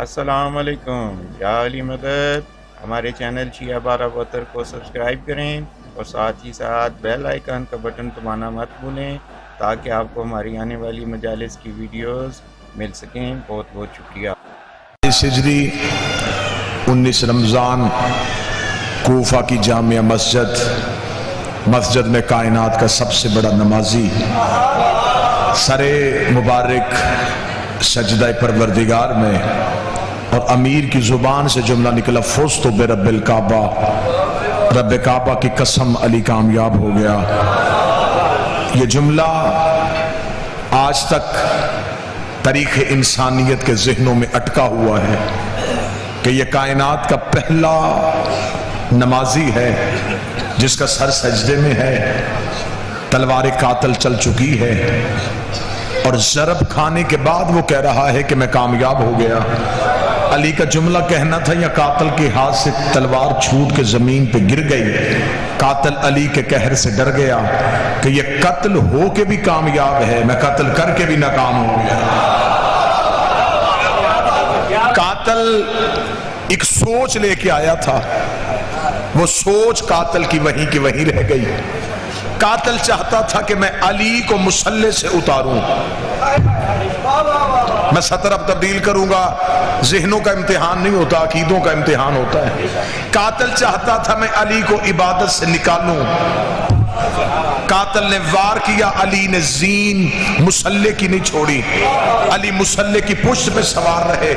السلام علیکم، یا علی مدد۔ ہمارے چینل شیعہ بارہ بہتر کو سبسکرائب کریں اور ساتھ ہی ساتھ بیل آئیکن کا بٹن دبانا مت بھولیں تاکہ آپ کو ہماری آنے والی مجالس کی ویڈیوز مل سکیں۔ بہت بہت شکریہ۔ ہجری 19 رمضان کوفہ کی جامع مسجد میں کائنات کا سب سے بڑا نمازی سر مبارک سجدہ پروردگار میں اور امیر کی زبان سے جملہ نکلا فزت برب الکعبہ، رب کعبہ کی قسم علی کامیاب ہو گیا۔ یہ جملہ آج تک تاریخ انسانیت کے ذہنوں میں اٹکا ہوا ہے کہ یہ کائنات کا پہلا نمازی ہے جس کا سر سجدے میں ہے، تلوار قاتل چل چکی ہے اور ضرب کھانے کے بعد وہ کہہ رہا ہے کہ میں کامیاب ہو گیا۔ علی کا جملہ کہنا تھا یا قاتل کے ہاتھ سے تلوار چھوٹ کے زمین پہ گر گئی، قاتل علی کے قہر سے ڈر گیا کہ یہ قتل ہو کے بھی کامیاب ہے، میں قتل کر کے بھی ناکام ہو گیا۔ قاتل ایک سوچ لے کے آیا تھا، وہ سوچ قاتل کی وہیں رہ گئی۔ قاتل چاہتا تھا کہ میں علی کو مسلح سے اتاروں، میں سطر اب تبدیل کروں گا۔ ذہنوں کا امتحان نہیں ہوتا، عقیدوں کا امتحان ہوتا ہے۔ قاتل چاہتا تھا میں علی کو عبادت سے نکالوں، قاتل نے وار کیا، علی نے زین مسلح کی نہیں چھوڑی، علی مسلح کی پشت پہ سوار رہے،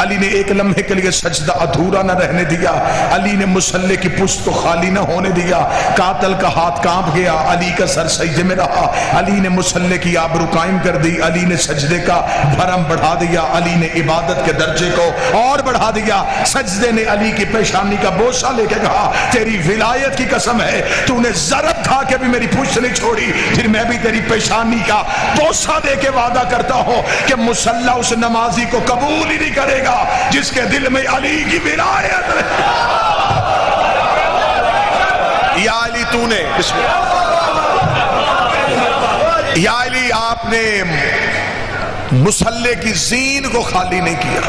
علی نے ایک لمحے کے لیے سجدہ ادھورا نہ رہنے دیا، علی نے مسلح کی پشت کو خالی نہ ہونے دیا۔ قاتل کا ہاتھ کانپ گیا، علی کا سر سجدے میں رہا، علی نے مسلح کی آبرو قائم کر دی، علی نے سجدے کا بھرم بڑھا دیا، علی نے عبادت کے درجے کو اور بڑھا دیا۔ سجدے نے علی کی پیشانی کا بوسہ لے کے کہا تیری ولایت کی قسم ہے تو نے ضرب کھا کے بھی میری پشت نہیں چھوڑی، پھر میں بھی تیری پیشانی کا بوسہ دے کے وعدہ کرتا ہوں کہ مسلح اس نمازی کو قبول ہی نہیں کرے گا جس کے دل میں علی کی ولایت ہے۔ یا علی تو نے یا علی آپ نے مسلح کی زین کو خالی نہیں کیا۔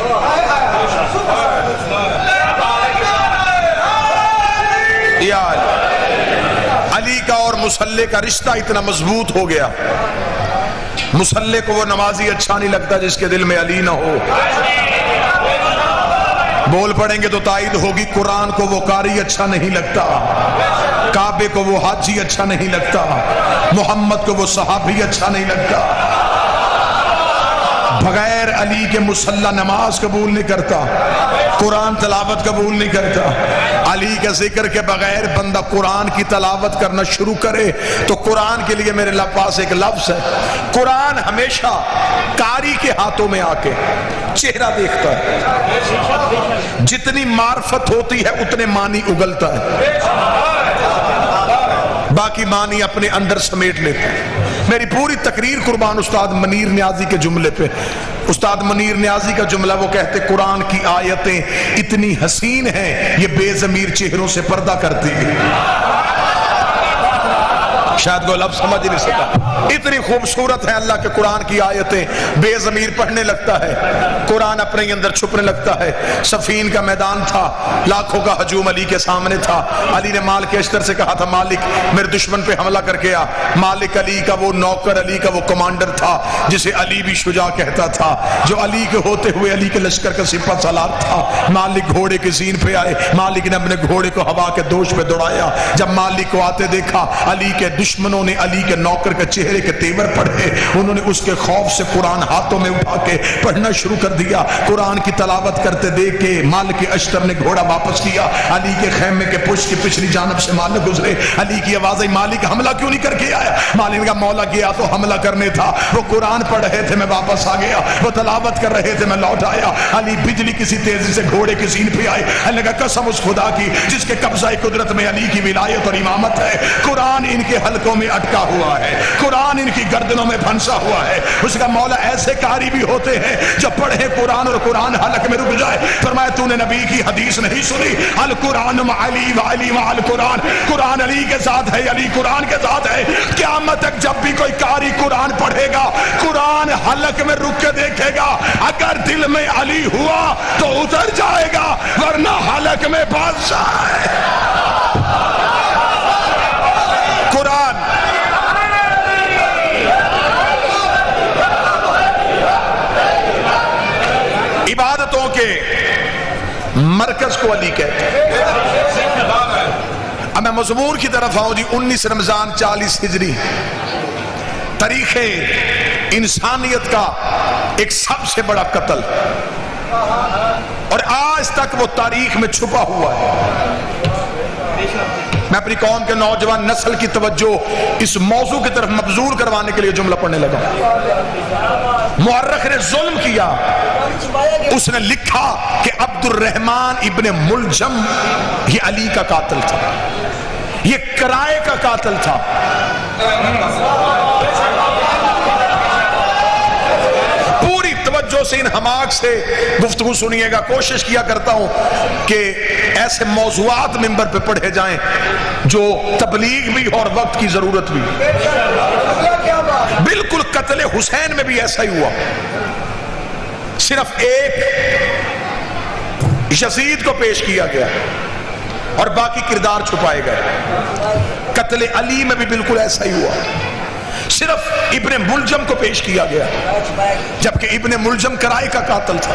یا علی کا اور مسلح کا رشتہ اتنا مضبوط ہو گیا، مسلح کو وہ نمازی اچھا نہیں لگتا جس کے دل میں علی نہ ہو۔ بول پڑیں گے تو تائید ہوگی، قرآن کو وہ قاری اچھا نہیں لگتا، کعبے کو وہ حاجی اچھا نہیں لگتا، محمد کو وہ صحابی اچھا نہیں لگتا۔ بغیر علی کے مسلح نماز قبول نہیں کرتا، قرآن تلاوت قبول نہیں کرتا۔ علی کے ذکر کے بغیر بندہ قرآن کی تلاوت کرنا شروع کرے تو قرآن کے لیے میرے پاس ایک لفظ ہے، قرآن ہمیشہ قاری کے ہاتھوں میں آ کے چہرہ دیکھتا ہے، جتنی معرفت ہوتی ہے اتنے معنی اگلتا ہے، باقی معنی اپنے اندر سمیٹ لیتے ہیں۔ میری پوری تقریر قربان استاد منیر نیازی کے جملے پہ۔ استاد منیر نیازی کا جملہ وہ کہتے قرآن کی آیتیں اتنی حسین ہیں یہ بے ضمیر چہروں سے پردہ کرتی ہیں۔ شاید وہ لفظ سمجھ نہیں سکا، اتنی خوبصورت ہے اللہ کے قرآن کی آیتیں، بے ضمیر پڑھنے لگتا ہے، قرآن اپنے اندر چھپنے لگتا ہے۔ صفین کا میدان تھا، لاکھوں کا ہجوم علی کے سامنے تھا، علی نے مالک اشتر سے کہا تھا مالک میرے دشمن پہ حملہ کر کے آ۔ مالک علی کا وہ نوکر، علی کا وہ کمانڈر تھا جسے علی بھی شجاع کہتا تھا، جو علی کے ہوتے ہوئے علی کے لشکر کا سپہ سالار تھا۔ مالک گھوڑے کی زین پہ آئے، مالک نے اپنے گھوڑے کو ہوا کے دوش پہ دوڑایا، جب مالک کو آتے دیکھا علی کے دشمنوں نے علی کے نوکر کے چہرے کے تیور پڑھے، انہوں نے اس کے خوف سے قرآن ہاتھوں میں اٹھا کے پڑھنا شروع کر دیا۔ قرآن کی تلاوت کرتے دیکھ کے مالک اشتر نے گھوڑا واپس کیا، علی کے خیمے کے پشت کی پچھلی جانب سے مالک گزرے، علی کی آواز آئی مالک حملہ کیوں نہیں کر کے آیا؟ مالک کا مولا گیا تو حملہ کرنے تھا، وہ قرآن پڑھ رہے تھے میں واپس آ گیا، وہ تلاوت کر رہے تھے میں لوٹ آیا۔ علی بجلی کسی تیزی سے گھوڑے کی زین پہ آئے، اللہ کا قسم اس خدا کی جس کے قبضہ قدرت میں علی کی ولایت اور امامت ہے، قرآن ان کے حلق حلقوں میں اٹکا ہوا ہے، قرآن ان کی گردنوں میں پھنسا ہوا ہے۔ اس کا مولا ایسے قاری بھی ہوتے ہیں جو پڑھے قرآن اور قرآن حلق میں رک جائے۔ فرمایا تو نے نبی کی حدیث نہیں سنی، القرآن مع علی و علی مع القرآن، قرآن علی کے ساتھ ہے، علی قرآن کے ساتھ ہے۔ قیامت تک جب بھی کوئی قاری قرآن پڑھے گا، قرآن حلق میں رک کے دیکھے گا، اگر دل میں علی ہوا تو اتر جائے گا، ورنہ حلق میں پھنس جائے۔ قرآن عبادتوں کے مرکز کو علی کہتے ہیں۔ اب میں مضمون کی طرف آؤں جی۔ 19 رمضان 40 ہجری، تاریخ انسانیت کا ایک سب سے بڑا قتل، اور آج تک وہ تاریخ میں چھپا ہوا ہے۔ میں اپنی قوم کے نوجوان نسل کی توجہ اس موضوع کی طرف مبذول کروانے کے لیے جملہ پڑھنے لگا۔ مورخ نے ظلم کیا، اس نے لکھا کہ عبد الرحمن ابن ملجم یہ علی کا قاتل تھا، یہ کرائے کا قاتل تھا۔ پوری توجہ سے ان حماق سے گفتگو سنیے گا۔ کوشش کیا کرتا ہوں کہ ایسے موضوعات منبر پہ پڑھے جائیں جو تبلیغ بھی اور وقت کی ضرورت بھی۔ بالکل قتل حسین میں بھی ایسا ہی ہوا، صرف ایک یزید کو پیش کیا گیا اور باقی کردار چھپائے گئے۔ قتل علی میں بھی بالکل ایسا ہی ہوا، صرف ابن ملجم کو پیش کیا گیا، جبکہ ابن ملجم کرائے کا قاتل تھا۔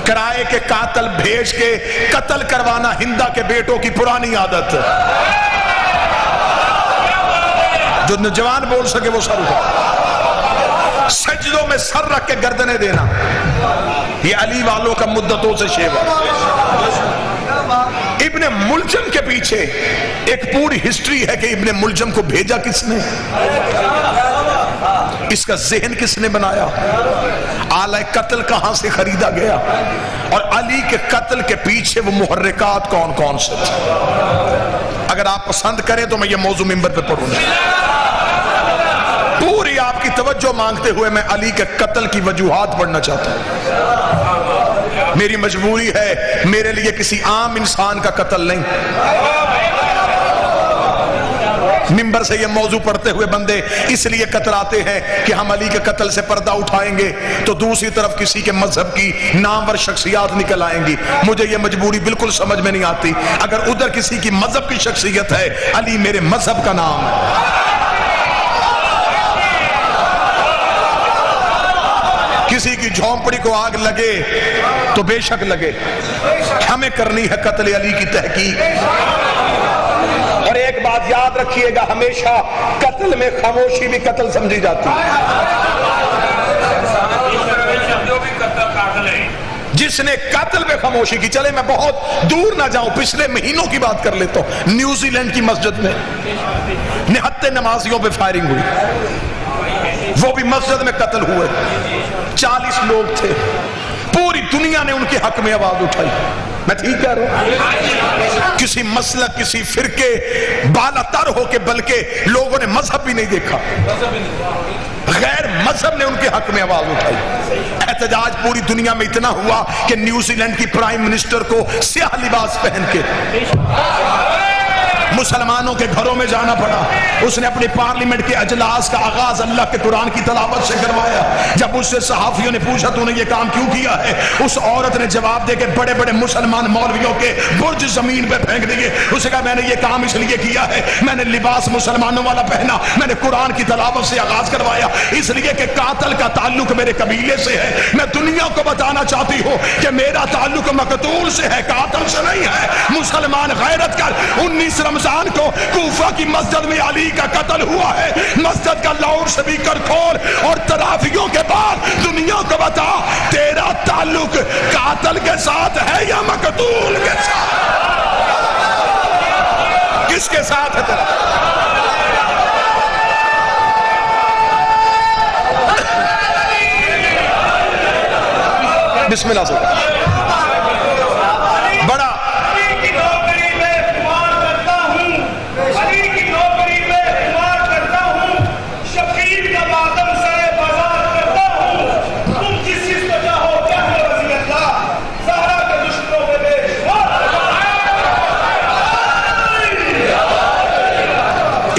کرائے کے قاتل بھیج کے قتل کروانا ہندا کے بیٹوں کی پرانی عادت، جو نوجوان بول سکے وہ سر اٹھا، سجدوں میں سر رکھ کے گردنیں دینا، یہ علی والوں کا مدتوں سے شیوا۔ ابن ملجم کے پیچھے ایک پوری ہسٹری ہے کہ ابن ملجم کو بھیجا کس نے، اس کا ذہن کس نے بنایا، آلہ قتل کہاں سے خریدا گیا، اور علی کے قتل کے پیچھے وہ محرکات کون کون سے تھے۔ اگر آپ پسند کریں تو میں یہ موضوع منبر پہ پڑھوں گا۔ پوری آپ کی توجہ مانگتے ہوئے میں علی کے قتل کی وجوہات پڑھنا چاہتا ہوں۔ میری مجبوری ہے، میرے لیے کسی عام انسان کا قتل نہیں۔ منبر سے یہ موضوع پڑھتے ہوئے بندے اس لیے کتراتے ہیں کہ ہم علی کے قتل سے پردہ اٹھائیں گے تو دوسری طرف کسی کے مذہب کی نامور شخصیات نکل آئیں گی۔ مجھے یہ مجبوری بالکل سمجھ میں نہیں آتی۔ اگر ادھر کسی کی مذہب کی شخصیت ہے، علی میرے مذہب کا نام ہے۔ کسی کی جھونپڑی کو آگ لگے تو بے شک لگے، ہمیں کرنی ہے قتل علی کی تحقیق۔ اور ایک بات یاد رکھیے گا، ہمیشہ قتل میں خاموشی بھی قتل سمجھی جاتی ہے۔ جس نے قتل پہ خاموشی کی، چلے میں بہت دور نہ جاؤں، پچھلے مہینوں کی بات کر لیتا ہوں۔ نیوزی لینڈ کی مسجد میں نہتے نمازیوں پہ فائرنگ ہوئی، وہ بھی مسجد میں قتل ہوئے، 40 لوگ تھے، پوری دنیا نے ان کے حق میں آواز اٹھائی۔ میں ٹھیک کہہ رہا ہوں؟ کسی مسلک، کسی فرقے بالا تر ہو کے، بلکہ لوگوں نے مذہب بھی نہیں دیکھا، غیر مذہب نے ان کے حق میں آواز اٹھائی۔ احتجاج پوری دنیا میں اتنا ہوا کہ نیوزی لینڈ کی پرائم منسٹر کو سیاہ لباس پہن کے مسلمانوں کے گھروں میں جانا پڑا۔ اس نے اپنی پارلیمنٹ کے اجلاس کا آغاز اللہ کے قرآن کی تلاوت سے کروایا۔ جب اس سے صحافیوں نے پوچھا تو نے یہ کام کیوں کیا ہے، اس عورت نے جواب دے کے بڑے بڑے مسلمان مولویوں کے برج زمین پہ پھینک دیے۔ اس نے کہا میں نے یہ کام اس لیے کیا ہے، میں نے لباس مسلمانوں والا پہنا، میں نے قرآن کی تلاوت سے آغاز کروایا، اس لیے کہ قاتل کا تعلق میرے قبیلے سے ہے۔ میں دنیا کو بتانا چاہتی ہوں کہ میرا تعلق مقتول سے ہے، قاتل سے نہیں ہے۔ مسلمان غیرت کر، 19 رمضان کو کوفہ کی مسجد میں علی کا قتل ہوا ہے، مسجد کا لاؤڈ سپیکر کھول اور ترافیوں کے بعد دنیا کو بتا تیرا تعلق قاتل کے ساتھ ہے یا مقتول کے ساتھ، کس کے ساتھ ہے تیرا؟ بسم اللہ سے بڑا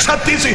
36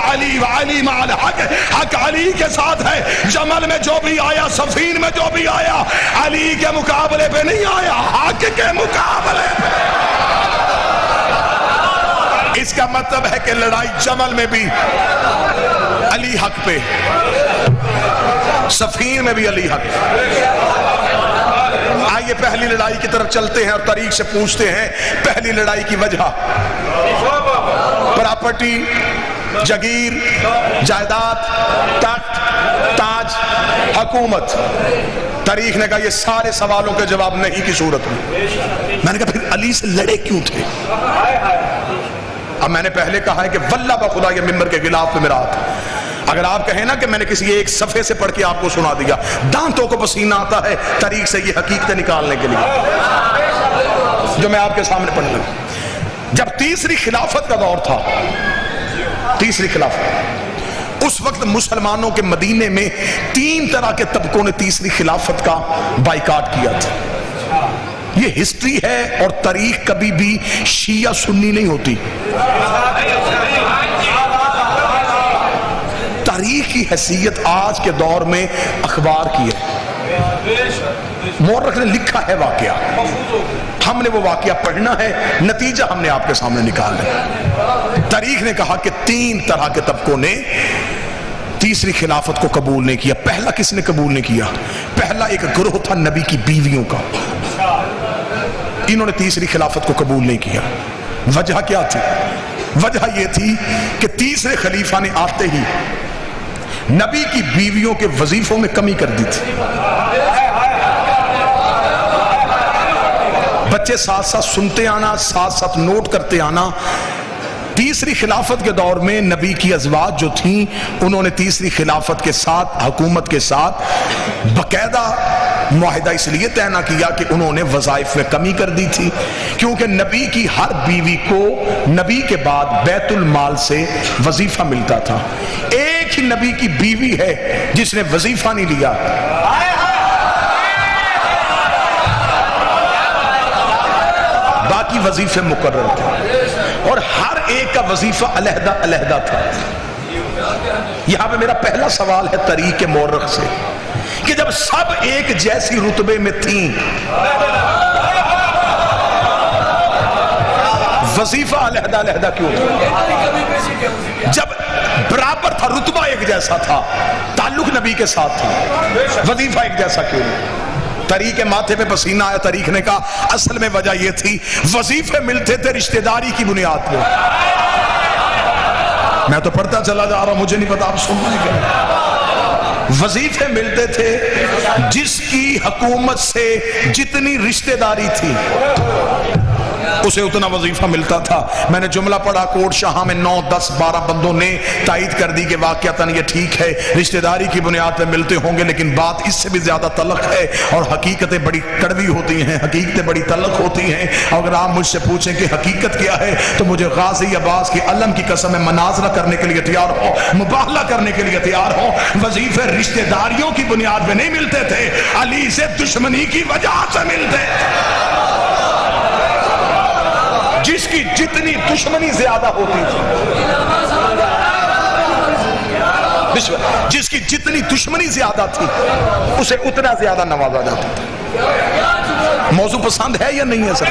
علی وعلی مع الحق، حق علی کے ساتھ ہے. جمل میں جو بھی آیا، صفین میں جو بھی آیا، علی کے مقابلے پہ نہیں آیا، حق کے مقابلے پہ. اس کا مطلب ہے کہ لڑائی جمل میں بھی علی حق پہ، صفین میں بھی علی حق. آئیے پہلی لڑائی کی طرف چلتے ہیں اور تاریخ سے پوچھتے ہیں پہلی لڑائی کی وجہ. پراپرٹی، جگیر، جائیداد، تخت، تاج، حکومت. تاریخ نے کہا یہ سارے سوالوں کے جواب نہیں کی صورت میں. میں نے کہا پھر علی سے لڑے کیوں تھے؟ اب میں نے پہلے کہا ہے کہ واللہ بخدا یہ ممبر کے غلاف پہ میرا ہاتھ. اگر آپ کہیں نا کہ میں نے کسی ایک صفحے سے پڑھ کے آپ کو سنا دیا، دانتوں کو پسینہ آتا ہے تاریخ سے یہ حقیقتیں نکالنے کے لیے جو میں آپ کے سامنے پڑھ لوں. جب تیسری خلافت کا دور تھا، تیسری خلافت، اس وقت مسلمانوں کے مدینے میں 3 طرح کے طبقوں نے تیسری خلافت کا بائیکاٹ کیا تھا. یہ ہسٹری ہے اور تاریخ کبھی بھی شیعہ سنی نہیں ہوتی. تاریخ کی حیثیت آج کے دور میں اخبار کی ہے. مورخ نے لکھا ہے واقعہ، ہم نے وہ واقعہ پڑھنا ہے، نتیجہ ہم نے آپ کے سامنے نکالنا. تاریخ نے کہا کہ 3 طرح کے طبقوں نے تیسری خلافت کو قبول نہیں کیا. پہلا کس نے قبول نہیں کیا؟ پہلا ایک گروہ تھا نبی کی بیویوں کا. انہوں نے تیسری خلافت کو قبول نہیں کیا. وجہ کیا تھی؟ وجہ یہ تھی کہ تیسرے خلیفہ نے آتے ہی نبی کی بیویوں کے وظیفوں میں کمی کر دی تھی. بچے ساتھ ساتھ سنتے آنا، ساتھ ساتھ نوٹ کرتے آنا. تیسری خلافت کے دور میں نبی کی ازواج جو تھیں انہوں نے تیسری خلافت کے ساتھ، حکومت کے ساتھ باقاعدہ معاہدہ اس لیے طے نہ کیا کہ انہوں نے وظائف میں کمی کر دی تھی، کیونکہ نبی کی ہر بیوی کو نبی کے بعد بیت المال سے وظیفہ ملتا تھا. ایک ہی نبی کی بیوی ہے جس نے وظیفہ نہیں لیا. باقی وظیفے مقرر تھے اور ہر ایک کا وظیفہ علیحدہ علیحدہ تھا. یہاں پہ میرا پہلا سوال ہے تاریخ کے مورخ سے کہ جب سب ایک جیسی رتبے میں تھیں، وظیفہ علیحدہ علیحدہ کیوں تھا؟ جب برابر تھا، رتبہ ایک جیسا تھا، تعلق نبی کے ساتھ تھا، وظیفہ ایک جیسا کیوں نہیں؟ تاریخ کے ماتھے پہ پسینہ آیا. تاریخ نے کہا اصل میں وجہ یہ تھی وظیفے ملتے تھے رشتہ داری کی بنیاد پہ. میں تو پڑھتا چلا جا رہا ہوں، مجھے نہیں پتا آپ سن رہے ہیں. وظیفے ملتے تھے جس کی حکومت سے جتنی رشتہ داری تھی اسے اتنا وظیفہ ملتا تھا. میں نے جملہ پڑھا کوٹ شاہ میں 9 10 12 بندوں نے تائید کر دی کہ واقعتاً یہ ٹھیک ہے رشتہ داری کی بنیاد پہ ملتے ہوں گے، لیکن بات اس سے بھی زیادہ تلخ ہے اور حقیقتیں بڑی کڑوی ہوتی ہیں، حقیقتیں بڑی تلخ ہوتی ہیں. اگر آپ مجھ سے پوچھیں کہ حقیقت کیا ہے تو مجھے غازی عباس کی علم کی قسم میں مناظرہ کرنے کے لیے تیار ہو، مباہلہ کرنے کے لیے تیار ہو. وظیفے رشتہ داریوں کی بنیاد پہ نہیں ملتے تھے، علی سے دشمنی کی وجہ سے ملتے. جس کی جتنی دشمنی زیادہ ہوتی تھی، جس کی جتنی دشمنی زیادہ تھی اسے اتنا زیادہ نوازا جاتا تھا. موضوع پسند ہے یا نہیں ہے سر؟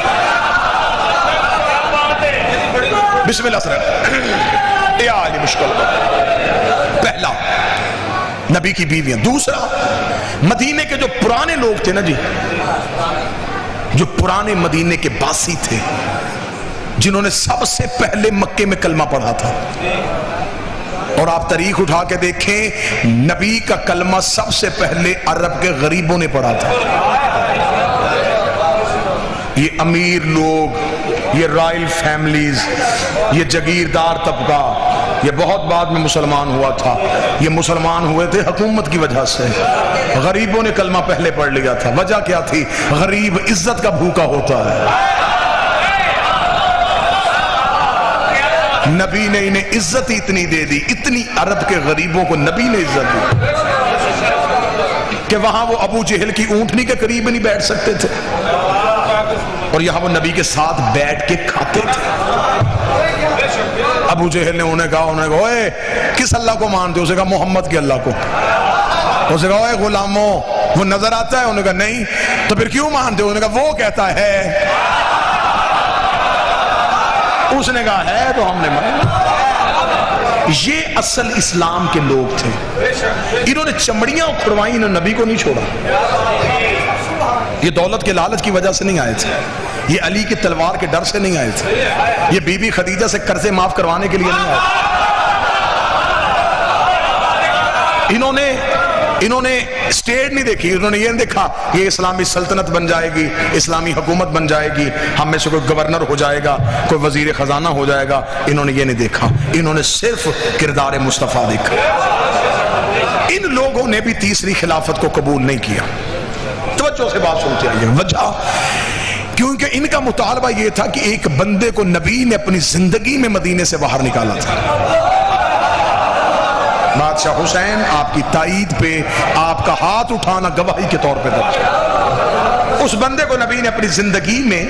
بسم اللہ سر. یا علی مشکل. پہلا نبی کی بیویاں. دوسرا مدینے کے جو پرانے لوگ تھے نا جی، جو پرانے مدینے کے باسی تھے، جنہوں نے سب سے پہلے مکے میں کلمہ پڑھا تھا. اور آپ تاریخ اٹھا کے دیکھیں نبی کا کلمہ سب سے پہلے عرب کے غریبوں نے پڑھا تھا. یہ امیر لوگ، یہ رائل فیملیز، یہ جگیردار طبقہ، یہ بہت بعد میں مسلمان ہوا تھا. یہ مسلمان ہوئے تھے حکومت کی وجہ سے. غریبوں نے کلمہ پہلے پڑھ لیا تھا. وجہ کیا تھی؟ غریب عزت کا بھوکا ہوتا ہے. نبی نے انہیں عزت اتنی دے دی، اتنی عرب کے غریبوں کو نبی نے عزت دی کہ وہاں وہ ابو جہل کی اونٹنی کے قریب نہیں بیٹھ سکتے تھے اور یہاں وہ نبی کے ساتھ بیٹھ کے کھاتے تھے. ابو جہل نے انہیں کہا اوے کس اللہ کو مانتے ہو؟ اسے کہا محمد کے اللہ کو۔ اسے کہا اوے غلاموں وہ نظر آتا ہے؟ انہوں نے کہا نہیں۔ تو پھر کیوں مانتے ہو؟ انہوں نے کہا وہ کہتا ہے۔ اس نے کہا ہے تو ہم نے مانا۔ یہ اصل اسلام کے لوگ تھے۔ انہوں نے چمڑیاں اکھڑوائی، انہوں نے نبی کو نہیں چھوڑا۔ یہ دولت کے لالچ کی وجہ سے نہیں آئے تھے، یہ علی کی تلوار کے ڈر سے نہیں آئے تھے، یہ بی بی خدیجہ سے قرضے معاف کروانے کے لیے نہیں آئے تھے۔ انہوں نے اسٹیٹ نہیں دیکھی، انہوں نے یہ نہیں دیکھا یہ اسلامی سلطنت بن جائے گی، اسلامی حکومت بن جائے گی، ہم میں سے کوئی گورنر ہو جائے گا، کوئی وزیر خزانہ ہو جائے گا، انہوں نے یہ نہیں دیکھا۔ انہوں نے صرف کردار مصطفیٰ دیکھا۔ ان لوگوں نے بھی تیسری خلافت کو قبول نہیں کیا۔ توجہ سے بات سنتے آئیے۔ وجہ کیونکہ ان کا مطالبہ یہ تھا کہ ایک بندے کو نبی نے اپنی زندگی میں مدینے سے باہر نکالا تھا۔ بادشاہ حسین آپ کی تائید پہ آپ کا ہاتھ اٹھانا گواہی کے طور پہ درج ہے۔ اس بندے کو نبی نے اپنی زندگی میں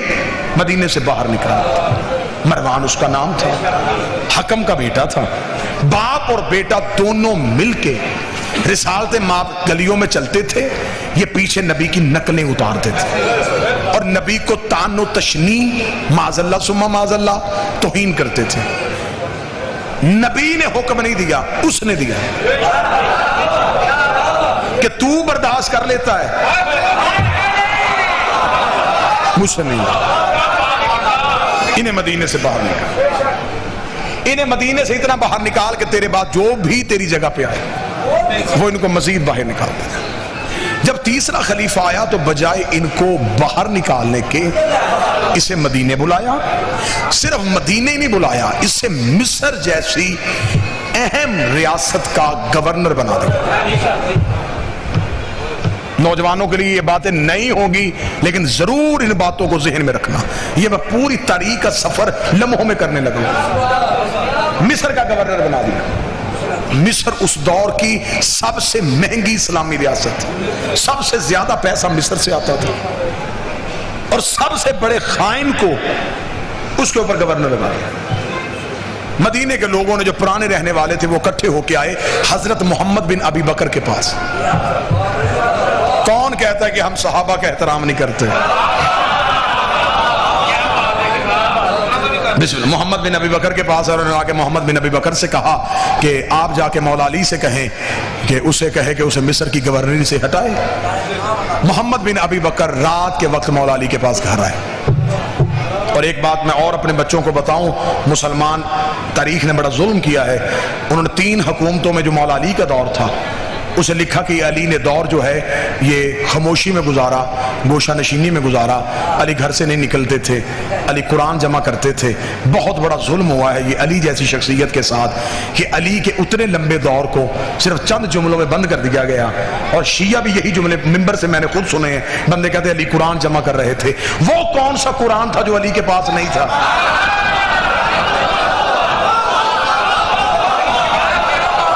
مدینے سے باہر نکالا تھا۔ مروان اس کا نام تھا، حکم کا بیٹا تھا۔ باپ اور بیٹا دونوں مل کے رسالت ماپ گلیوں میں چلتے تھے، یہ پیچھے نبی کی نقلیں اتارتے تھے اور نبی کو طعن و تشنیع معاذ اللہ ثم معاذ اللہ توہین کرتے تھے۔ نبی نے حکم نہیں دیا، اس نے دیا کہ تو برداشت کر لیتا ہے، مجھ سے نہیں۔ انہیں مدینے سے باہر نکال، انہیں مدینے سے اتنا باہر نکال کہ تیرے بعد جو بھی تیری جگہ پہ آئے وہ ان کو مزید باہر نکال دے۔ جب تیسرا خلیفہ آیا تو بجائے ان کو باہر نکالنے کے اسے مدینے بلایا، صرف مدینے نہیں بلایا، اسے مصر جیسی اہم ریاست کا گورنر بنا دیا۔ نوجوانوں کے لیے یہ باتیں نہیں ہوگی لیکن ضرور ان باتوں کو ذہن میں رکھنا، یہ میں پوری تاریخ کا سفر لمحوں میں کرنے لگا۔ مصر کا گورنر بنا دیا۔ مصر اس دور کی سب سے مہنگی اسلامی ریاست تھی، سب سے زیادہ پیسہ مصر سے آتا تھا اور سب سے بڑے خائن کو اس کے اوپر گورنر بنا دیا۔ مدینے کے لوگوں نے جو پرانے رہنے والے تھے وہ اکٹھے ہو کے آئے حضرت محمد بن ابی بکر کے پاس۔ کون کہتا ہے کہ ہم صحابہ کا احترام نہیں کرتے؟ بسم اللہ۔ محمد بن ابی بکر کے پاس اور انہوں نے آ کے محمد بن ابی بکر سے کہا کہ آپ جا کے مولا علی سے کہیں کہ اسے کہے کہ اسے مصر کی گورنری سے ہٹائے۔ محمد بن ابی بکر رات کے وقت مولا علی کے پاس گھر آئے۔ اور ایک بات میں اور اپنے بچوں کو بتاؤں، مسلمان تاریخ نے بڑا ظلم کیا ہے۔ انہوں نے 3 حکومتوں میں جو مولا علی کا دور تھا اسے لکھا کہ علی نے دور جو ہے یہ خاموشی میں گزارا، گوشہ نشینی میں گزارا، علی گھر سے نہیں نکلتے تھے، علی قرآن جمع کرتے تھے۔ بہت بڑا ظلم ہوا ہے یہ علی جیسی شخصیت کے ساتھ کہ علی کے اتنے لمبے دور کو صرف چند جملوں میں بند کر دیا گیا۔ اور شیعہ بھی یہی جملے ممبر سے میں نے خود سنے ہیں، بندے کہتے ہیں علی قرآن جمع کر رہے تھے۔ وہ کون سا قرآن تھا جو علی کے پاس نہیں تھا؟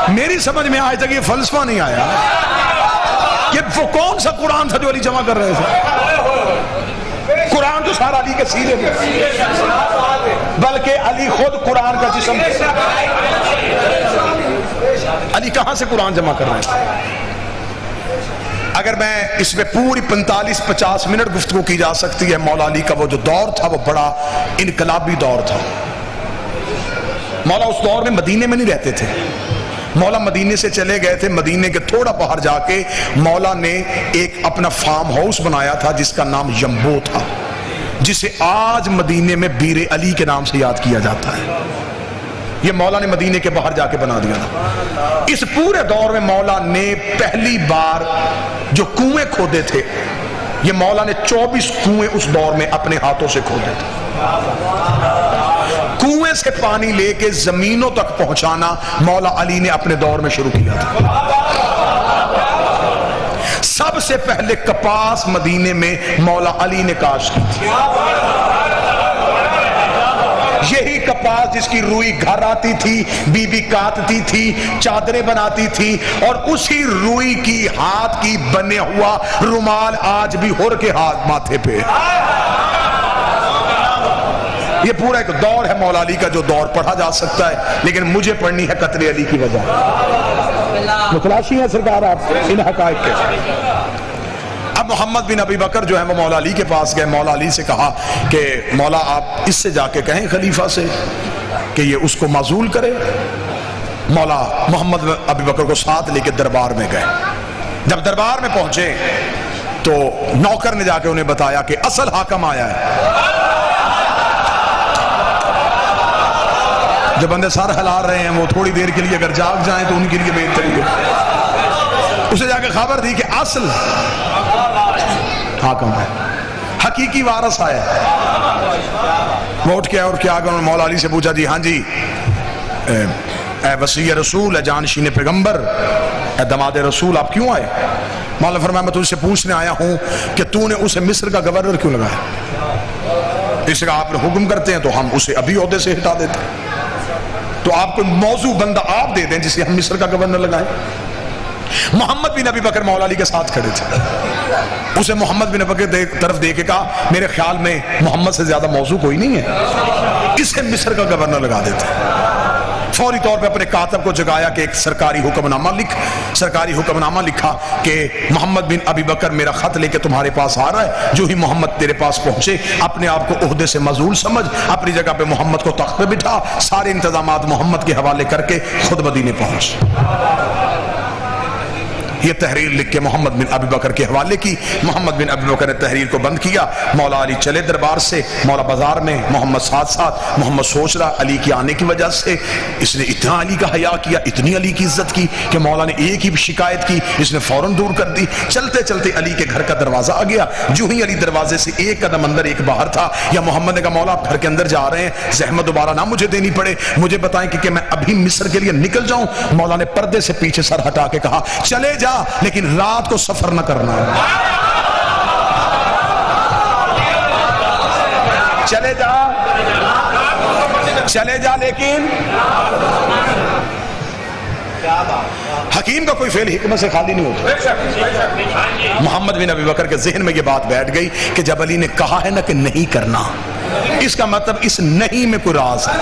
میری سمجھ میں آج تک یہ فلسفہ نہیں آیا کہ وہ کون سا قرآن تھا جو علی جمع کر رہے تھے۔ قرآن تو سارا علی کے سینے میں، بلکہ علی خود قرآن کا جسم تھا۔ علی کہاں سے قرآن جمع کر رہے تھے؟ اگر میں اس میں پوری 45-50 منٹ گفتگو کی جا سکتی ہے۔ مولا علی کا وہ جو دور تھا وہ بڑا انقلابی دور تھا۔ مولا اس دور میں مدینے میں نہیں رہتے تھے، مولا مدینے سے چلے گئے تھے۔ مدینے کے تھوڑا باہر جا کے مولا نے ایک اپنا فارم ہاؤس بنایا تھا جس کا نام یمبو تھا، جسے آج مدینے میں بیر علی کے نام سے یاد کیا جاتا ہے۔ یہ مولا نے مدینے کے باہر جا کے بنا دیا تھا۔ اس پورے دور میں مولا نے پہلی بار جو کنویں کھودے تھے، یہ مولا نے 24 کنویں اس دور میں اپنے ہاتھوں سے کھودے تھے۔ کنویں سے پانی لے کے زمینوں تک پہنچانا مولا علی نے اپنے دور میں شروع کیا تھا۔ سب سے پہلے کپاس مدینے میں مولا علی نے کاشت کی تھی۔ یہی کپاس جس کی روئی گھر آتی تھی، بی بی کاٹتی تھی، چادریں بناتی تھی، اور اسی روئی کی ہاتھ کی بنے ہوا رومال آج بھی ہور کے ہاتھ ماتھے پہ۔ یہ پورا ایک دور ہے مولا علی کا جو دور پڑھا جا سکتا ہے، لیکن مجھے پڑھنی ہے قتل علی کی وجہ. متلاشی ہیں سرکار آپ ان حقائق کے. اب محمد بن ابی بکر جو ہے وہ مولا علی کے پاس گئے. مولا علی سے کہا کہ مولا آپ اس سے جا کے کہیں خلیفہ سے کہ یہ اس کو معزول کرے. مولا محمد بن ابی بکر کو ساتھ لے کے دربار میں گئے. جب دربار میں پہنچے تو نوکر نے جا کے انہیں بتایا کہ اصل حاکم آیا ہے. جو بندے سر ہلا رہے ہیں وہ تھوڑی دیر کے لیے اگر جاگ جائیں تو ان کے لیے بہترین ہے. اسے جا کے خبر دی کہ اصل حاکم ہے، حقیقی وارث آیا. وہ اٹھ کے اور کیا کہ انہوں نے مولا علی سے پوچھا جی ہاں جی اے وصی رسول، اے جانشین پیغمبر، اے دماد رسول، آپ کیوں آئے؟ مولا نے فرمایا میں تجھ سے پوچھنے آیا ہوں کہ تو نے اسے مصر کا گورنر کیوں لگایا؟ اس کا آپ حکم کرتے ہیں تو ہم اسے ابھی عہدے سے ہٹا دیتے ہیں. تو آپ کو موضوع بندہ آپ دے دیں جسے ہم مصر کا گورنر لگائیں. محمد بن ابی بکر مولا علی کے ساتھ کھڑے تھے. اسے محمد بن ابی بکر طرف دے کے کہا میرے خیال میں محمد سے زیادہ موضوع کوئی نہیں ہے، اسے مصر کا گورنر لگا دیتے ہیں. فوری طور پہ اپنے کاتب کو جگایا کہ ایک سرکاری حکم نامہ لکھا کہ محمد بن ابی بکر میرا خط لے کے تمہارے پاس آ رہا ہے. جو ہی محمد تیرے پاس پہنچے اپنے آپ کو عہدے سے معزول سمجھ، اپنی جگہ پہ محمد کو تخت پہ بٹھا، سارے انتظامات محمد کے حوالے کر کے خود مدینے پہنچ. یہ تحریر لکھ کے محمد بن ابی بکر کے حوالے کی. محمد بن ابی بکر نے تحریر کو بند کیا. مولا علی چلے دربار سے. مولا بازار میں، محمد ساتھ. محمد سوچ رہا علی کی آنے کی وجہ سے اس نے اتنا علی کا حیا کیا، اتنی علی کی عزت کی کہ مولا نے ایک ہی شکایت کی، اس نے فوراً دور کر دی. چلتے چلتے علی کے گھر کا دروازہ آ گیا. جو ہی علی دروازے سے ایک قدم اندر ایک باہر تھا، یا محمد نے کہا مولا آپ گھر کے اندر جا رہے ہیں، زحمت دوبارہ نہ مجھے دینی پڑے، مجھے بتائیں کہ میں ابھی مصر کے لیے نکل جاؤں. مولا نے پردے سے پیچھے سر ہٹا کے کہا چلے جا، لیکن رات کو سفر نہ کرنا. چلے جا لیکن حکیم کا کوئی فعل حکمت سے خالی نہیں ہوتا. محمد بن ابی بکر کے ذہن میں یہ بات بیٹھ گئی کہ جب علی نے کہا ہے نا کہ نہیں کرنا، اس کا مطلب اس نہیں میں کوئی راز ہے.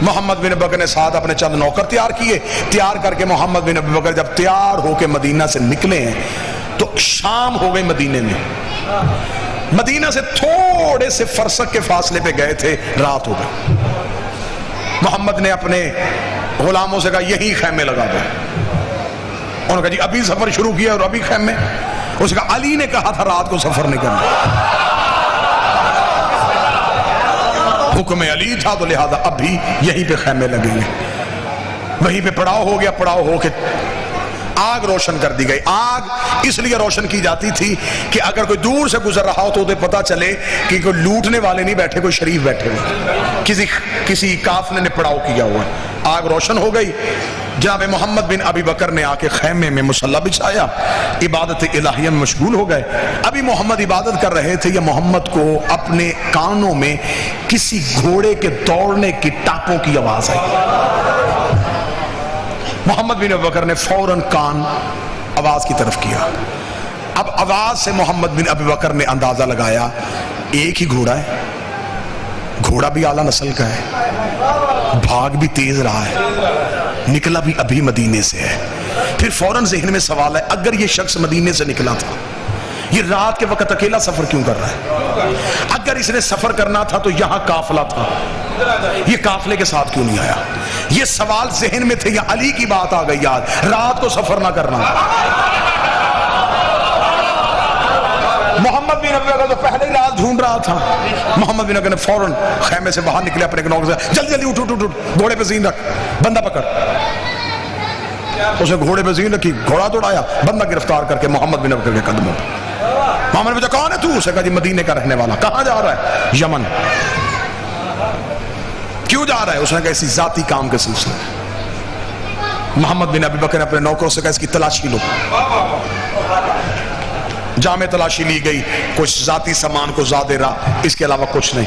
محمد بن ابی بکر نے ساتھ اپنے چند نوکر تیار کر کے محمد بن ابی بکر جب تیار ہو کے مدینہ سے نکلے ہیں تو شام ہو گئی. مدینے میں، مدینہ سے تھوڑے سے فرسخ کے فاصلے پہ گئے تھے، رات ہو گئی. محمد نے اپنے غلاموں سے کہا یہی خیمے لگا دو. انہوں نے کہا جی ابھی سفر شروع کیا اور ابھی خیمے؟ اس نے کہا علی نے کہا تھا رات کو سفر نہیں کرنا، حکم علی تھا تو لہذا اب بھی یہیں پہ خیمے لگیں گے. وہیں پہ پڑاؤ ہو گیا. پڑاؤ ہو کے آگ روشن کر دی گئی. آگ اس لیے روشن کی جاتی تھی کہ اگر کوئی دور سے گزر رہا ہو تو اسے پتا چلے کہ کوئی لوٹنے والے نہیں بیٹھے، کوئی شریف بیٹھے ہوئے، کسی قافلے نے پڑاؤ کیا ہوا. آگ روشن ہو گئی. جناب محمد بن ابی بکر نے آ کے خیمے میں مصلی بچھایا، عبادت الہیہ میں مشغول ہو گئے. ابھی محمد عبادت کر رہے تھے، یا محمد کو اپنے کانوں میں کسی گھوڑے کے دوڑنے کی ٹاپوں کی آواز آئی. محمد بن ابی بکر نے فوراً کان آواز کی طرف کیا. اب آواز سے محمد بن ابی بکر نے اندازہ لگایا ایک ہی گھوڑا ہے، گھوڑا بھی اعلیٰ نسل کا ہے، بھاگ بھی تیز رہا ہے، نکلا بھی ابھی مدینے سے ہے. پھر فوراً ذہن میں سوال ہے اگر یہ شخص مدینے سے نکلا تھا، یہ رات کے وقت اکیلا سفر کیوں کر رہا ہے؟ اگر اس نے سفر کرنا تھا تو یہاں قافلہ تھا، یہ قافلے کے ساتھ کیوں نہیں آیا؟ یہ سوال ذہن میں تھے، یا علی کی بات آ گئی یاد، رات کو سفر نہ کرنا. محمد بن ابی بکر تو پہلے ہی راز ڈھونڈ رہا تھا. محمد بن ابی بکر نے فوراً خیمے سے باہر نکلے، اپنے نوکر سے جلدی جلدی اٹھ گھوڑے پہ زین رکھ، بندہ پکڑ. اسے گھوڑے پہ زین رکھی، گھوڑا توڑایا، بندہ گرفتار کر کے محمد بن ابی بکر کے قدموں پہ. محمد نے پوچھا کون ہے تو؟ اسے کہا جی مدینے کا رہنے والا. کہاں جا رہا ہے؟ یمن. کیوں جا رہا ہے؟ اس نے کہا اسی ذاتی کام کے سلسلے. محمد بن ابی بکر نے اپنے نوکروں سے کہا اس کی تلاشی لو. جامع تلاشی لی گئی، کچھ ذاتی سامان کو زیادہ رہا، اس کے علاوہ کچھ نہیں.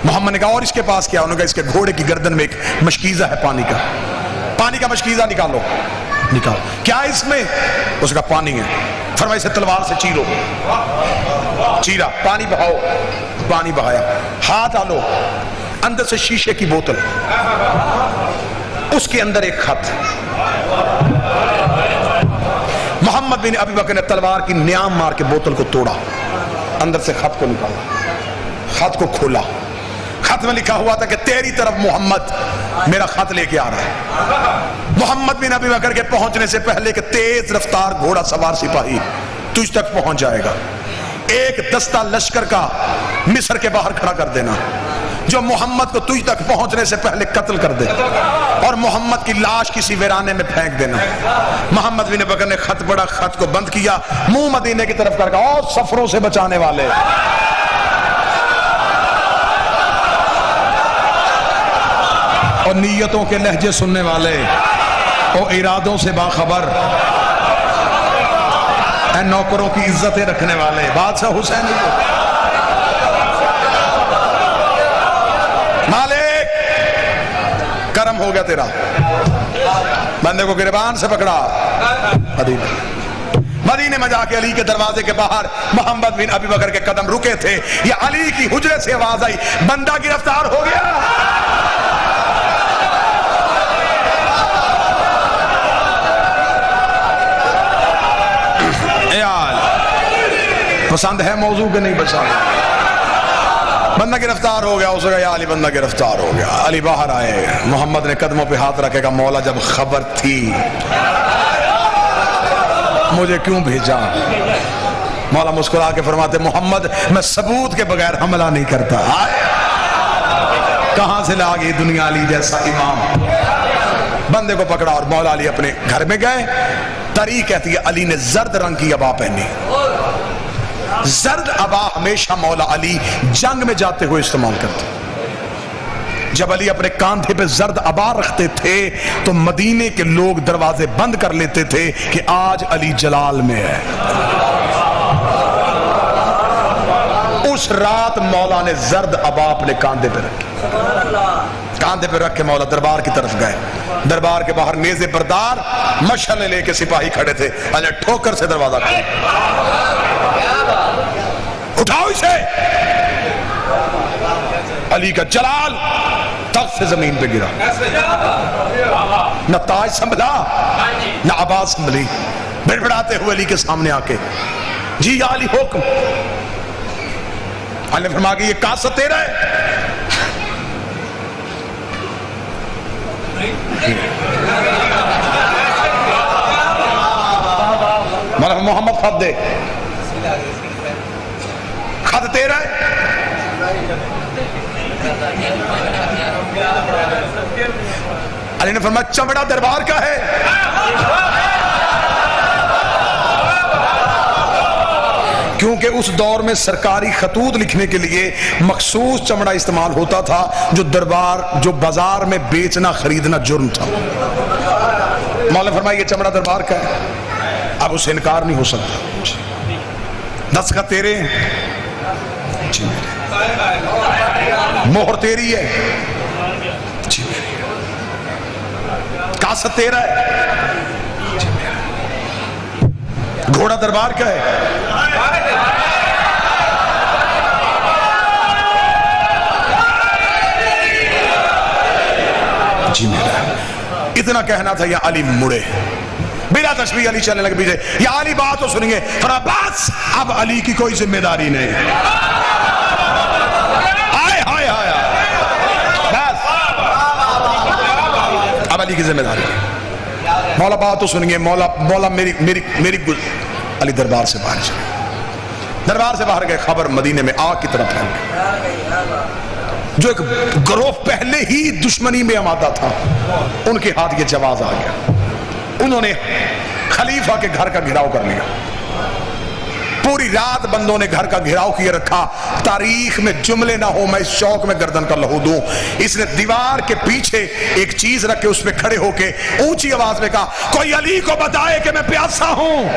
محمد نے کہا اور اس کے پاس کیا؟ انہوں نے کہا اس کے گھوڑے کی گردن میں ایک مشکیزہ ہے پانی کا. پانی کا مشکیزہ نکالو. نکال. کیا اس میں؟ اس کا پانی ہے. فرمایا اسے تلوار سے چیرو. چیرا، پانی بہاؤ. پانی بہایا, ہاتھ ڈالو, اندر سے شیشے کی بوتل, اس کے اندر ایک خط. محمد بن ابی بکر نے تلوار کی نیام مار کے بوتل کو توڑا, اندر سے خط کو نکالا, خط کو کھولا. خط میں لکھا ہوا تھا کہ تیری طرف محمد میرا خط لے کے آ رہا ہے. محمد بن ابی بکر کے پہنچنے سے پہلے کہ تیز رفتار گھوڑا سوار سپاہی تجھ تک پہنچ جائے گا. ایک دستہ لشکر کا مصر کے باہر کھڑا کر دینا جو محمد کو تجھ تک پہنچنے سے پہلے قتل کر دے, اور محمد کی لاش کسی ویرانے میں پھینک دینا. محمد بن بکر نے خط پڑھا, خط کو بند کیا, منہ مدینے کی طرف کر گیا. اور سفروں سے بچانے والے, اور نیتوں کے لہجے سننے والے, اور ارادوں سے باخبر, اے نوکروں کی عزتیں رکھنے والے, بادشاہ حسین کو مالک کرم ہو گیا تیرا, بندے کو گریبان سے پکڑا. مدینے میں جا کے علی کے دروازے کے باہر محمد بن ابی بکر کے قدم رکے تھے. یہ علی کی حجرے سے آواز آئی, بندہ گرفتار ہو گیا. پسند ہے موضوع کے نہیں بچا, بندہ گرفتار ہو گیا. اس نے کہا یا علی بندہ گرفتار ہو گیا. علی باہر آئے, محمد نے قدموں پہ ہاتھ رکھے گا, مولا جب خبر تھی مجھے کیوں بھیجا؟ مولا مسکرا کے فرماتے محمد میں ثبوت کے بغیر حملہ نہیں کرتا. کہاں سے لا گئی دنیا علی جیسا امام. بندے کو پکڑا اور مولا علی اپنے گھر میں گئے. تاریخ کہتی ہے علی نے زرد رنگ کی عبا پہنی. زرد عبا ہمیشہ مولا علی جنگ میں جاتے ہوئے استعمال کرتے. جب علی اپنے کاندھے پہ زرد عبا رکھتے تھے تو مدینے کے لوگ دروازے بند کر لیتے تھے کہ آج علی جلال میں ہے. اس رات مولا نے زرد عبا اپنے کاندھے پہ رکھی. کاندھے پہ رکھ کے مولا دربار کی طرف گئے. دربار کے باہر نیزے بردار مشعلیں لے کے سپاہی کھڑے تھے. علی ٹھوکر سے دروازہ کھولا, اٹھاؤ اسے. علی کا جلال تخت سے زمین پہ گرا. نہ تاج سنبھلا نہ عبا سنبھلی. بڑبڑاتے ہوئے علی کے سامنے آ کے جی یا علی حکم. علی نے فرمایا کہ یہ کاسہ تیرا ہے. مولا محمد خط دے. خط تیرا ہے. علی نے فرمایا چمڑا دربار کا ہے. کیونکہ اس دور میں سرکاری خطوط لکھنے کے لیے مخصوص چمڑا استعمال ہوتا تھا جو بازار میں بیچنا خریدنا جرم تھا. مولا نے فرمایا یہ چمڑا دربار کا ہے, اب اسے انکار نہیں ہو سکتا. دستخط تیرے ہیں, مہر تیری ہے, کاسہ تیرا ہے, گھوڑا دربار کا ہے. جی میرا اتنا کہنا تھا. یا علی مڑے بلا تشبیہ علی چلنے لگے پیچھے. یا علی بات تو سنیں گے. بس اب علی کی کوئی ذمہ داری نہیں. آئے ہائے ہائے بس اب علی کی ذمہ داری. مولا بات تو سنیں گے. مولا میری علی دربار سے باہر چلے. دربار سے باہر گئے. خبر مدینے میں آگ کی طرف پھیل گئی. جو ایک گروہ پہلے ہی دشمنی میں آمادہ تھا ان کے ہاتھ یہ جواز آ گیا. انہوں نے خلیفہ کے گھر کا گھراؤ کر لیا. پوری رات بندوں نے گھر کا گھراؤ کیے رکھا. تاریخ میں جملے نہ ہو میں اس شوق میں گردن کا لہو دوں. اس نے دیوار کے پیچھے ایک چیز رکھ کے اس پہ کھڑے ہو کے اونچی آواز میں کہا کوئی علی کو بتائے کہ میں پیاسا ہوں.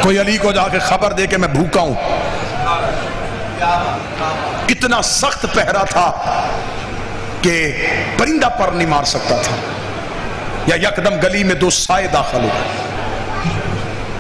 کوئی علی کو جا کے خبر دے کہ میں بھوکا ہوں. اتنا سخت پہرا تھا کہ پرندہ پر نہیں مار سکتا تھا. یا یکدم گلی میں دو سائے داخل ہو گئے.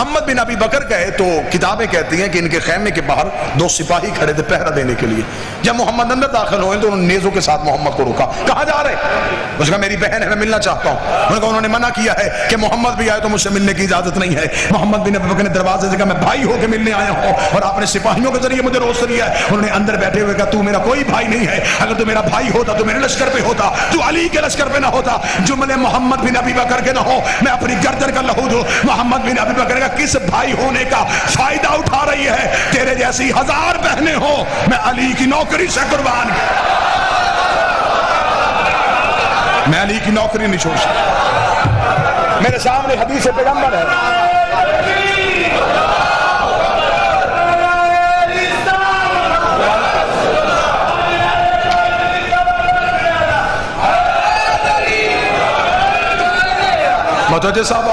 محمد بن ابی بکر گئے تو کتابیں کہتی ہیں کہ ان کے خیمے کے باہر 2 سپاہی کھڑے تھے پہرا دینے کے لیے. جب محمد اندر داخل ہوئے تو انہوں نے نیزوں کے ساتھ محمد کو روکا. کہاں جا رہے؟ اس نے کہا میری بہن ہے, میں ملنا چاہتا ہوں. انہوں نے کہا انہوں نے منع کیا ہے کہ محمد بھی آئے تو مجھ سے ملنے کی اجازت نہیں ہے. محمد بن ابی بکر نے دروازے سے کہا میں بھائی ہو کے ملنے آیا ہوں اور آپ نے سپاہیوں کے ذریعے مجھے روست لیا ہے. انہوں نے اندر بیٹھے ہوئے کہا تو میرا کوئی بھائی نہیں ہے, اگر تو میرا بھائی ہوتا تو میرے لشکر پہ ہوتا, تو علی کے لشکر پہ نہ ہوتا. جملے محمد بن ابی بکر کے نہ ہو, میں اپنی گردن کا لہو دوں. محمد بن ابی بکر کا کس بھائی ہونے کا فائدہ اٹھا رہی ہے؟ تیرے جیسی 1000 بہنیں ہو, میں علی کی نوکری سے قربان, میں علی کی نوکری نہیں چھوڑ سکتا. میرے سامنے حدیث پیغمبر ہے. متوجہ صاحب,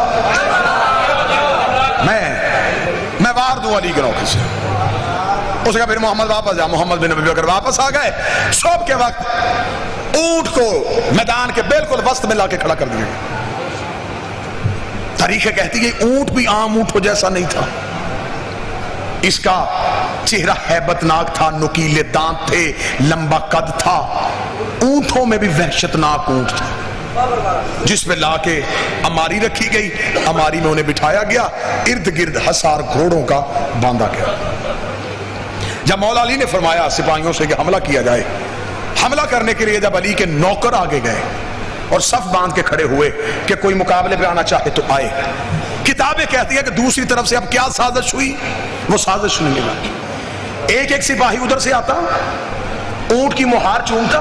میں وار دوں علی کے نوکری سے. اس نے کہا پھر محمد واپس جا. محمد بن ابی بکر واپس آ گئے. صبح کے وقت اونٹ کو میدان کے بالکل وسط میں لا کے کھڑا کر دیا. تاریخ کہتی ہے اونٹ بھی عام اونٹوں جیسا نہیں تھا. اس کا چہرہ ہیبت ناک تھا, نکیلے دانت تھے, لمبا قد تھا. اونٹوں میں بھی وحشت ناک اونٹ تھا جس پہ لا کے اماری رکھی گئی. اماری میں انہیں بٹھایا گیا, ارد گرد حصار گھوڑوں کا باندھا گیا. جب مولا علی نے فرمایا سپاہیوں سے کہ حملہ کیا جائے, حملہ کرنے کے لیے جب علی کے نوکر آگے گئے اور صف باندھ کے کھڑے ہوئے کہ کوئی مقابلے پہ آنا چاہے تو آئے, کتابیں کہتی ہیں کہ دوسری طرف سے اب کیا سازش ہوئی, وہ سازش نہیں ملا. ایک سپاہی ادھر سے آتا, اونٹ کی مہار چومتا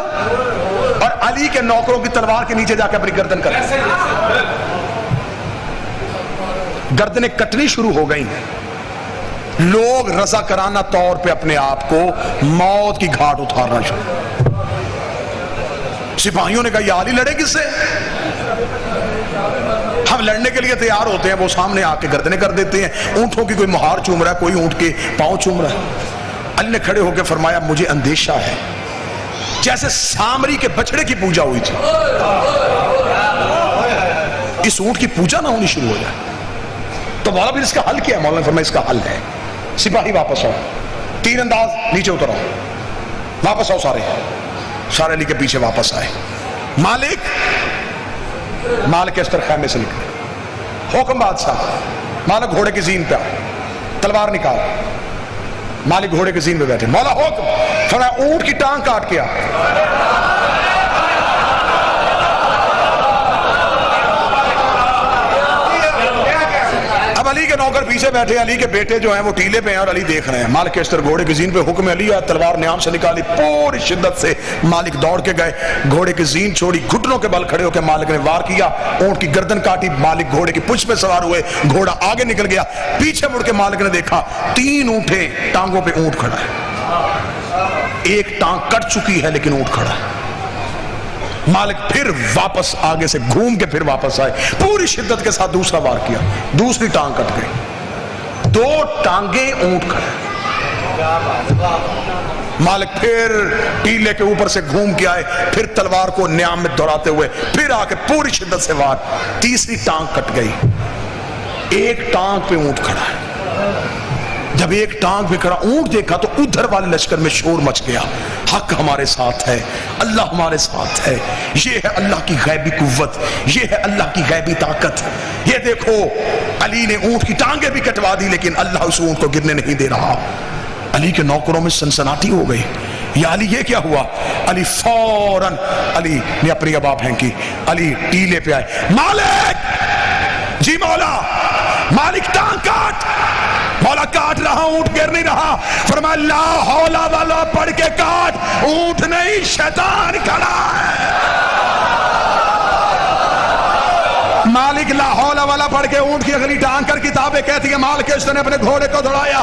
اور علی کے نوکروں کی تلوار کے نیچے جا کے اپنی گردن کرتا. گردنیں کٹنی شروع ہو گئیں. لوگ رضاکارانہ طور پہ اپنے آپ کو موت کی گھاٹ اتارنا شروع. سپاہیوں نے کہا یہ علی لڑے کس سے؟ ہم لڑنے کے لیے تیار ہوتے ہیں, وہ سامنے آ کے گردنیں کر دیتے ہیں. اونٹوں کی کوئی مہار چوم رہا ہے, کوئی اونٹ کے پاؤں چوم رہا ہے. علی نے کھڑے ہو کے فرمایا مجھے اندیشہ ہے جیسے سامری کے بچڑے کی پوجا ہوئی تھی, اس اونٹ کی پوجا نہ ہونی شروع ہو جائے. تو مولا پھر اس کا حل کیا ہے؟ مولا نے فرمایا اس کا حل ہے سپاہی واپس آؤ, تیر انداز نیچے اتر آؤ, واپس آؤ. سارے علی کے پیچھے واپس آئے. مالک اس طرح خیمے سے نکلے. حکم بادشاہ, مالک گھوڑے کی زین پہ آئے, تلوار نکال. مالک گھوڑے کے زین پہ بیٹھے. مولا حکم فرمایا اونٹ کی ٹانگ کاٹ کے آ. اب علی کے نوکر پیچھے بیٹھے, علی کے بیٹے جو ہیں وہ ٹیلے پہ ہیں اور علی دیکھ رہے ہیں. مالک اس طرح گھوڑے کی زین پہ حکم علی آیا, تلوار نیام سے نکالی, پوری شدت سے مالک دوڑ کے گئے, گھوڑے کی زین چھوڑی, گھٹنوں کے بل کھڑے ہو کے مالک نے وار کیا, اونٹ کی گردن کاٹی. مالک گھوڑے کی پچھ پہ سوار ہوئے, گھوڑا آگے نکل گیا. پیچھے مڑ کے مالک نے دیکھا 3 اونٹیں, ٹانگوں پہ اونٹ کھڑا ہے. ایک ٹانگ کٹ چکی ہے لیکن اونٹ کھڑا ہے. مالک پھر واپس آگے سے گھوم کے پھر واپس آئے, پوری شدت کے ساتھ دوسرا وار کیا, دوسری ٹانگ کٹ گئی. 2 ٹانگیں اونٹ کھڑا. مالک پھر ٹیلے کے اوپر سے گھوم کے آئے, پھر تلوار کو نیام میں دوڑاتے ہوئے پھر آ کے پوری شدت سے وار. تیسری ٹانگ کٹ گئی, ایک ٹانگ پہ اونٹ کھڑا ہے. جب ایک ٹانگ پہ کھڑا اونٹ دیکھا تو ادھر والے لشکر میں شور مچ گیا. حق ہمارے ساتھ ہے, اللہ ہمارے ساتھ ہے. یہ ہے اللہ کی غیبی قوت, یہ ہے اللہ کی غیبی طاقت. یہ دیکھو علی نے اونٹ کی ٹانگیں بھی کٹوا دی لیکن اللہ اس اونٹ کو گرنے نہیں دے رہا. علی کے نوکروں میں سنسناٹی ہو گئی. یا علی یہ کیا ہوا؟ علی فوراً علی نے اپنی ابا پھینکی. علی ٹیلے پہ آئے. مالک جی مولا, مالک ٹانگ کاٹ. مولا کاٹ رہا, اونٹ گر نہیں رہا. فرمایا لا حول والا پڑھ کے کاٹ, اونٹ نہیں شیطان کھڑا ہے. مالک لا حول والا پڑھ کے اونٹ کی اگلی ٹانگ کر, کتابیں کہتی ہیں مالک اس نے اپنے گھوڑے کو دوڑایا.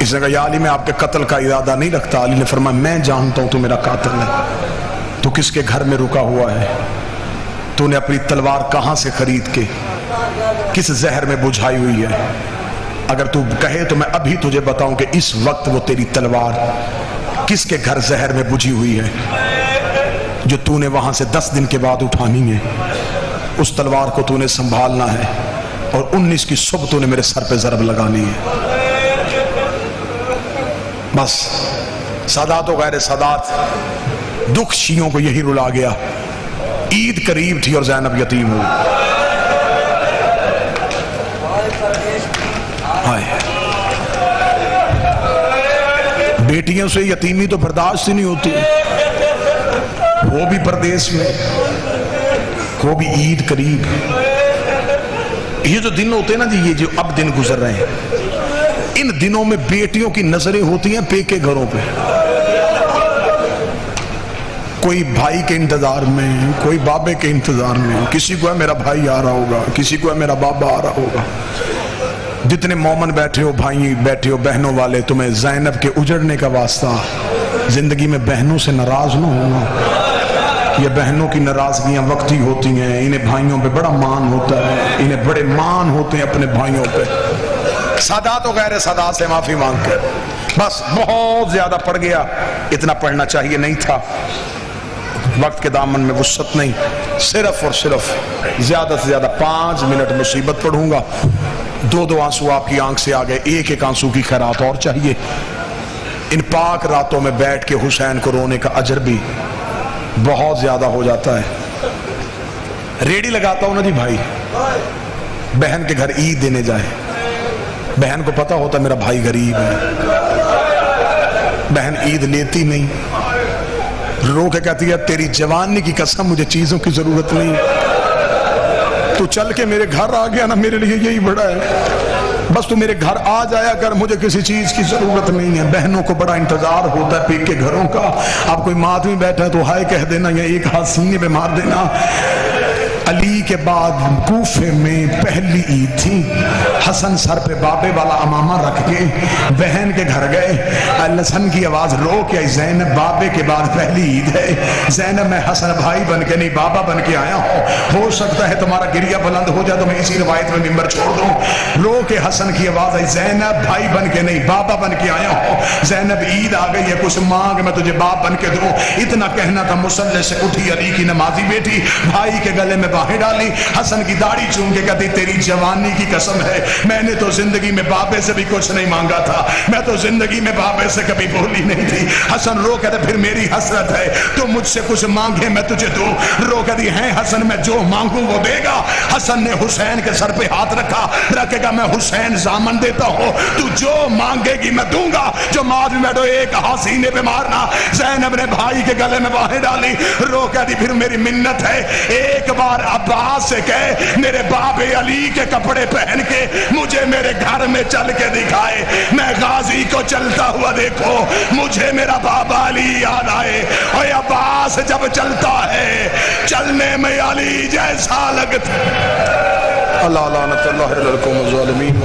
اس نے کہا یا علی میں آپ کے قتل کا ارادہ نہیں رکھتا. علی نے فرمایا میں جانتا ہوں تو میرا قاتل ہے. تو کس کے گھر میں رکا ہوا ہے؟ تو نے اپنی تلوار کہاں سے خرید کے کس زہر میں بجھائی ہوئی ہے؟ اگر تو کہے تو میں ابھی تجھے بتاؤں کہ اس وقت وہ تیری تلوار کس کے گھر زہر میں بجھی ہوئی ہے جو تو نے وہاں سے 10 دن کے بعد اٹھانی ہے. اس تلوار کو تو نے سنبھالنا ہے اور 19 کی صبح تو نے میرے سر پہ ضرب لگانی ہے. بس سادات و غیر سادات دکھ شیعوں کو یہی رلا گیا. عید قریب تھی اور زینب یتیم ہوئی. بیٹیوں سے یتیمی تو برداشت ہی نہیں ہوتی, وہ بھی پردیس میں, وہ بھی عید قریب. یہ جو دن ہوتے ہیں نا جی, یہ جو اب دن گزر رہے ہیں, ان دنوں میں بیٹیوں کی نظریں ہوتی ہیں پیکے گھروں پہ. کوئی بھائی کے انتظار میں, کوئی بابے کے انتظار میں. کسی کو ہے میرا بھائی آ رہا ہوگا, کسی کو ہے میرا بابا آ رہا ہوگا. جتنے مومن بیٹھے ہو, بھائی بیٹھے ہو, بہنوں والے, تمہیں زینب کے اجڑنے کا واسطہ. زندگی میں بہنوں سے ناراض نہ ہونا. یہ بہنوں کی ناراضگیاں وقتی ہوتی ہیں, انہیں بھائیوں پہ بڑا مان ہوتا ہے, انہیں بڑے مان ہوتے ہیں اپنے بھائیوں پہ. سادات و غیر سادات سے معافی مانگ کر بس بہت زیادہ پڑھ گیا, اتنا پڑھنا چاہیے نہیں تھا. وقت کے دامن میں وسعت نہیں, صرف اور صرف زیادہ سے زیادہ 5 منٹ مصیبت پڑھوں گا. 2 آنسو آپ کی آنکھ سے آ گئے, 1 آنسو کی خیرات اور چاہیے. ان پاک راتوں میں بیٹھ کے حسین کو رونے کا اجر بھی بہت زیادہ ہو جاتا ہے. ریڈی لگاتا ہوں نا جی بھائی, بہن کے گھر عید دینے جائے. بہن کو پتا ہوتا میرا بھائی غریب ہے, بہن عید لیتی نہیں, رو کے کہتی ہے تیری جوانی کی قسم مجھے چیزوں کی ضرورت نہیں, تو چل کے میرے گھر آ گیا نا, میرے لیے یہی بڑا ہے. بس تو میرے گھر آ جایا کر, مجھے کسی چیز کی ضرورت نہیں ہے. بہنوں کو بڑا انتظار ہوتا ہے پیک کے گھروں کا. اب کوئی ماتمی بیٹھا ہے تو ہائے کہہ دینا یا ایک ہاتھ سینے پہ مار دینا. علی کے بعد کوفے میں پہلی عید تھی. حسن سر پہ بابے والا امامہ رکھ کے بہن کے گھر گئے. حسن کی آواز رو کے آئی, زینب بابے کے بعد پہلی عید ہے. زینب میں حسن بھائی بن کے نہیں بابا بن کے آیا ہوں, ہو سکتا ہے تمہارا گریہ بلند ہو جائے تو میں اسی روایت میں ممبر چھوڑ دوں. رو کے حسن کی آواز آئی, زینب بھائی بن کے نہیں بابا بن کے آیا ہوں. زینب عید آ گئی ہے, کچھ مانگ میں تجھے باپ بن کے دوں. اتنا کہنا تھا, مصلی سے اٹھی علی کی نمازی بیٹی, بھائی کے گلے میں باہیں ڈالی. حسن کی داڑھی چوم کے کہتی تیری جوانی کی قسم ہے, میں نے تو زندگی میں بابے سے بھی کچھ نہیں مانگا تھا, میں تو زندگی میں بابے سے کبھی بولی نہیں تھی. حسن رو کہتے پھر میری حسرت ہے تو مجھ سے کچھ مانگے میں تجھے دوں. رو کہتی ہے حسن میں جو مانگوں وہ دے گا. حسن نے حسین کے سر پہ ہاتھ رکھا, رکھے گا میں حسین ضامن دیتا ہوں, تو جو مانگے گی میں دوں گا. جو ماں بھی بیٹھو ایک ہاتھ سینے پہ مارنا. زینب نے بھائی کے گلے میں باہیں ڈالی. رو کہتی پھر میری منت ہے, ایک بار عباس سے کہے میرے باپ علی کے کپڑے پہن کے مجھے میرے گھر میں چل کے دکھائے, میں غازی کو چلتا ہوا دیکھو, مجھے میرا بابا علی یاد آئے. اور عباس جب چلتا ہے چلنے میں علی جیسا لگتا. اللہ لعنت اللہ علی القوم الظالمین.